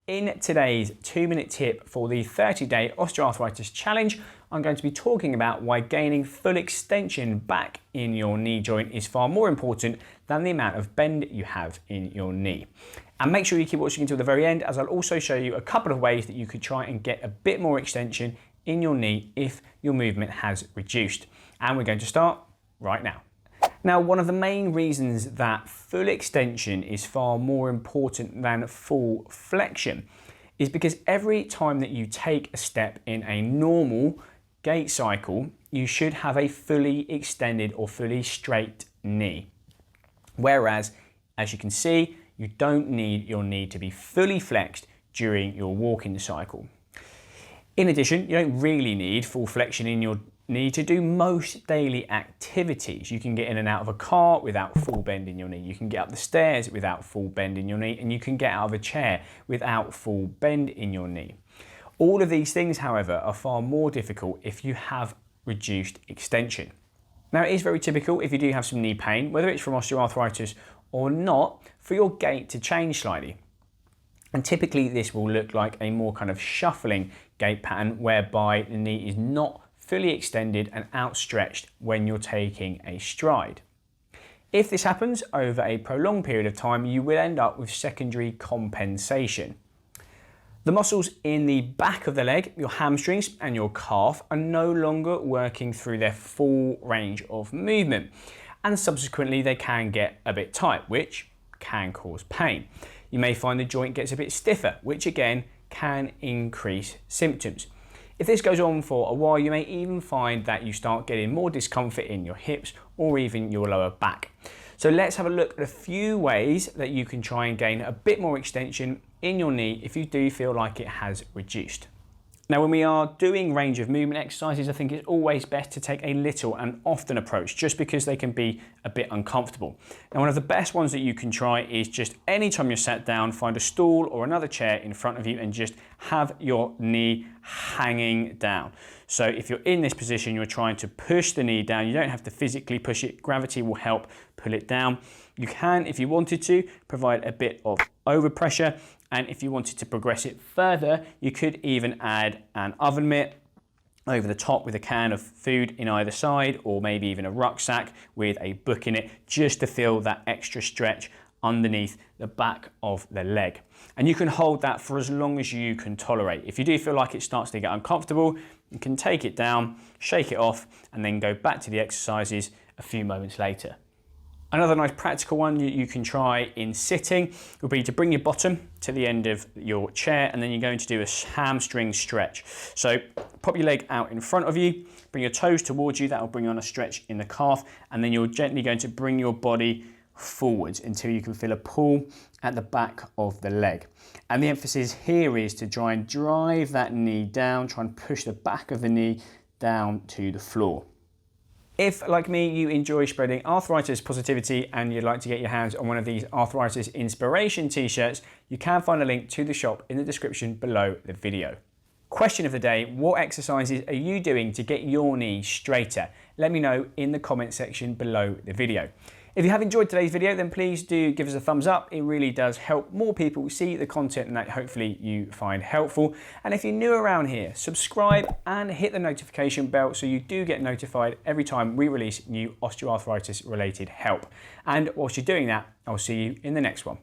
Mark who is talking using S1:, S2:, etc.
S1: In today's 2-minute tip for the 30-day osteoarthritis challenge, I'm going to be talking about why gaining full extension back in your knee joint is far more important than the amount of bend you have in your knee. And make sure you keep watching until the very end, as I'll also show you a couple of ways that you could try and get a bit more extension in your knee if your movement has reduced. And we're going to start right now. Now, one of the main reasons that full extension is far more important than full flexion is because every time that you take a step in a normal gait cycle, you should have a fully extended or fully straight knee. Whereas, as you can see, you don't need your knee to be fully flexed during your walking cycle. In addition, you don't really need full flexion in your knee to do most daily activities. You can get in and out of a car without full bend in your knee. You can get up the stairs without full bend in your knee, and you can get out of a chair without full bend in your knee. All of these things, however, are far more difficult if you have reduced extension. Now, it is very typical if you do have some knee pain, whether it's from osteoarthritis or not, for your gait to change slightly. And typically this will look like a more kind of shuffling gait pattern whereby the knee is not fully extended and outstretched when you're taking a stride. If this happens over a prolonged period of time, you will end up with secondary compensation. The muscles in the back of the leg, your hamstrings and your calf, are no longer working through their full range of movement, and subsequently they can get a bit tight, which can cause pain. You may find the joint gets a bit stiffer, which again can increase symptoms. If this goes on for a while, you may even find that you start getting more discomfort in your hips or even your lower back. So let's have a look at a few ways that you can try and gain a bit more extension in your knee if you do feel like it has reduced. Now, when we are doing range of movement exercises, I think it's always best to take a little and often approach, just because they can be a bit uncomfortable. Now, one of the best ones that you can try is just anytime you're sat down, find a stool or another chair in front of you and just have your knee hanging down. So if you're in this position, you're trying to push the knee down. You don't have to physically push it. Gravity will help pull it down. You can, if you wanted to, provide a bit of overpressure. And if you wanted to progress it further, you could even add an oven mitt over the top with a can of food in either side, or maybe even a rucksack with a book in it, just to feel that extra stretch underneath the back of the leg. And you can hold that for as long as you can tolerate. If you do feel like it starts to get uncomfortable, you can take it down, shake it off, and then go back to the exercises a few moments later. Another nice practical one you can try in sitting would be to bring your bottom to the end of your chair, and then you're going to do a hamstring stretch. So pop your leg out in front of you, bring your toes towards you, that will bring on a stretch in the calf, and then you're gently going to bring your body forwards until you can feel a pull at the back of the leg. And the emphasis here is to try and drive that knee down, try and push the back of the knee down to the floor. If, like me, you enjoy spreading arthritis positivity and you'd like to get your hands on one of these arthritis inspiration t-shirts, you can find a link to the shop in the description below the video. Question of the day: what exercises are you doing to get your knee straighter? Let me know in the comment section below the video. If you have enjoyed today's video, then please do give us a thumbs up. It really does help more people see the content that hopefully you find helpful. And if you're new around here, subscribe and hit the notification bell so you do get notified every time we release new osteoarthritis related help. And whilst you're doing that, I'll see you in the next one.